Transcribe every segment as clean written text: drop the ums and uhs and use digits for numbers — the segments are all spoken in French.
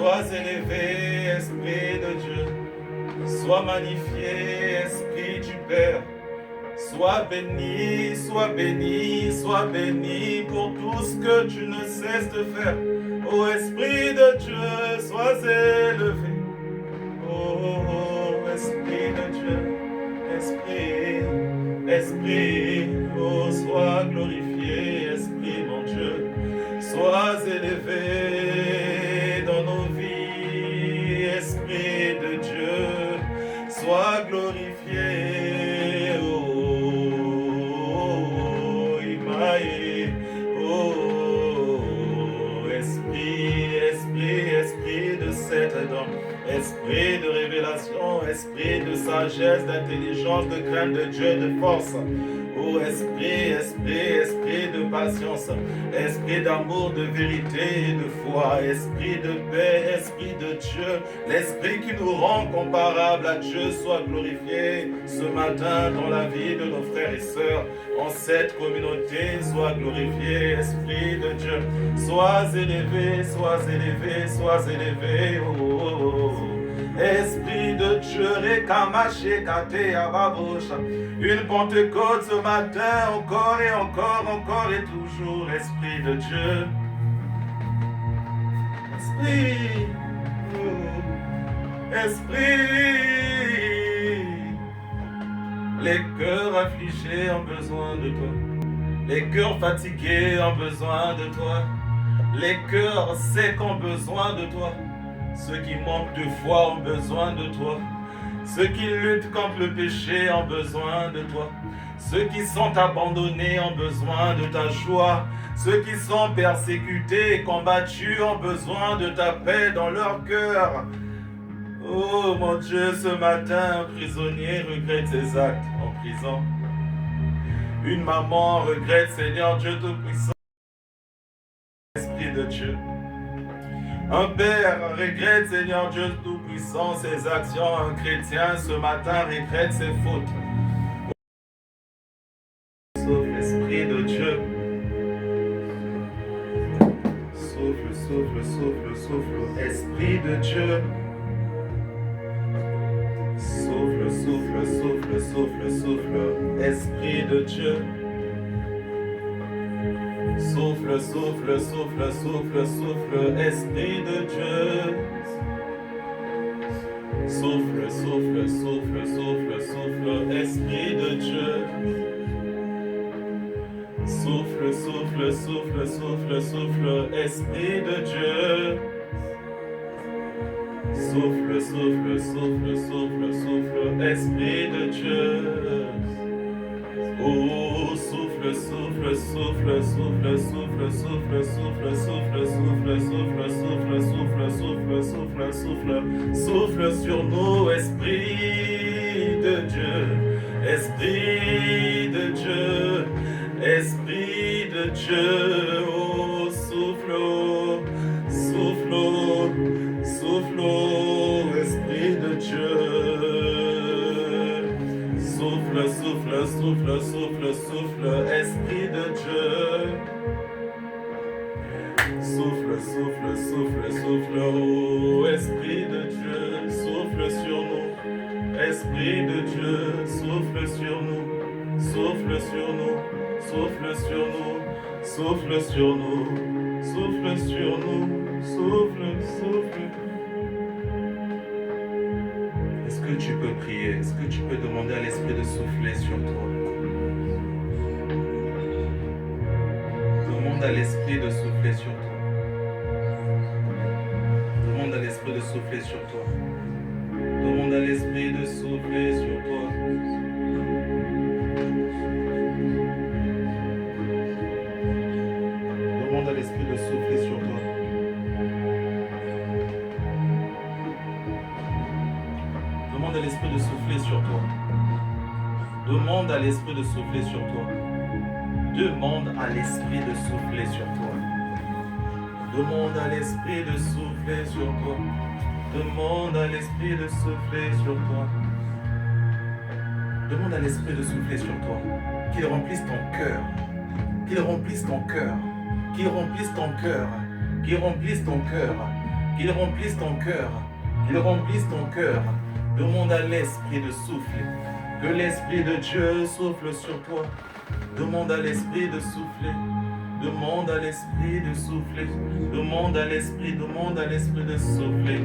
Sois élevé, Esprit de Dieu. Sois magnifié, Esprit du Père. Sois béni, sois béni, sois béni pour tout ce que tu ne cesses de faire. Ô Esprit de Dieu, sois élevé. Oh, Esprit de Dieu, Esprit, oh, sois glorifié, Esprit mon Dieu. Sois élevé dans nos vies, Esprit de Dieu. Sois glorifié, oh, Imaï, oh, Esprit de cet Adam, Esprit de révélation, Esprit de sagesse, d'intelligence, de crainte de Dieu, de force. Oh, Esprit de patience, Esprit d'amour, de vérité et de foi, Esprit de paix, Esprit de Dieu, l'Esprit qui nous rend comparables à Dieu, soit glorifié ce matin dans la vie de nos frères et sœurs, en cette communauté, soit glorifié, Esprit de Dieu, sois élevé, sois élevé, sois élevé, oh, oh, oh. Esprit de Dieu, Rekamaché, Kate, Ababosha. Une Pentecôte ce matin, encore et encore, encore et toujours, Esprit de Dieu. Esprit, Esprit. Les cœurs affligés ont besoin de toi. Les cœurs fatigués ont besoin de toi. Les cœurs secs ont besoin de toi. Ceux qui manquent de foi ont besoin de toi. Ceux qui luttent contre le péché ont besoin de toi. Ceux qui sont abandonnés ont besoin de ta joie. Ceux qui sont persécutés et combattus ont besoin de ta paix dans leur cœur. Oh mon Dieu, ce matin, un prisonnier regrette ses actes en prison. Une maman regrette, Seigneur Dieu Tout-Puissant, Esprit de Dieu. Un père regrette, Seigneur Dieu Tout-Puissant, ses actions. Un chrétien ce matin regrette ses fautes. Souffle, Esprit de Dieu. Souffle, souffle, souffle, souffle, Esprit de Dieu. Souffle, souffle, souffle, souffle, souffle, Esprit de Dieu. Souffle, souffle, souffle, souffle, souffle, Esprit de Dieu. Souffle, souffle, souffle, souffle, souffle, Esprit de Dieu. Souffle, souffle, souffle, souffle, souffle, Esprit de Dieu. Souffle, souffle, souffle, souffle, souffle, Esprit de Dieu. Oh, souffle, souffle, souffle, souffle, souffle, souffle, souffle, souffle, souffle, souffle, souffle, souffle, souffle, souffle, souffle, souffle sur nous, Esprit de Dieu, Esprit de Dieu, Esprit de Dieu, oh, souffle, souffle, souffle, Esprit de Dieu. Souffle, souffle, souffle, souffle, souffle, Esprit de Dieu. Souffle, souffle, souffle, souffle, oh, Esprit de Dieu, souffle sur nous. Esprit de Dieu, souffle sur nous, souffle sur nous, souffle sur nous, souffle sur nous, souffle sur nous, souffle, souffle. Est-ce que tu peux prier? Est-ce que tu peux demander à l'Esprit de souffler sur toi? Demande à l'Esprit de souffler sur toi. Demande à l'Esprit de souffler sur toi. Demande à l'Esprit de souffler sur toi. Demande à l'Esprit de souffler sur toi. Demande à l'Esprit de souffler sur toi. Demande à l'Esprit de souffler sur toi. Demande à l'Esprit de souffler sur toi. Demande à l'Esprit de souffler sur toi. Demande à l'Esprit de souffler sur toi. Demande à l'Esprit de souffler sur toi. Qu'il remplisse ton cœur. Qu'il remplisse ton cœur. Qu'il remplisse ton cœur. Qu'il remplisse ton cœur. qu'il remplisse ton cœur, qu'il remplisse ton cœur. Demande à l'Esprit de souffler, que l'Esprit de Dieu souffle sur toi. Demande à l'Esprit de souffler, demande à l'Esprit de souffler, demande à l'Esprit de souffler.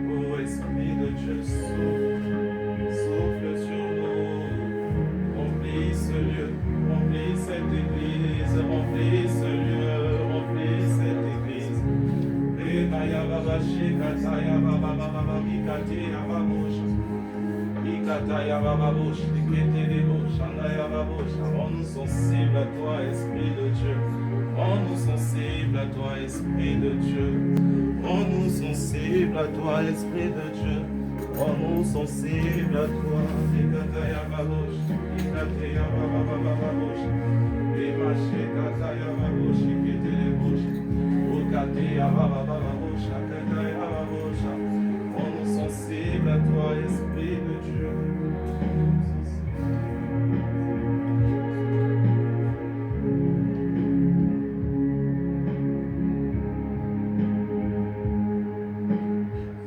Oh, Esprit de Dieu, souffle sur nous, remplis ce lieu, remplis cette église, remplis ce lieu, remplis cette église. Rends-nous sensibles à toi, Esprit de Dieu. Rends-nous sensibles à toi, Esprit de Dieu. Rends-nous sensibles à toi, Esprit de Dieu. Rends-nous sensibles à toi. Ikataya babosh, ikataya bababababosh. Imashekataya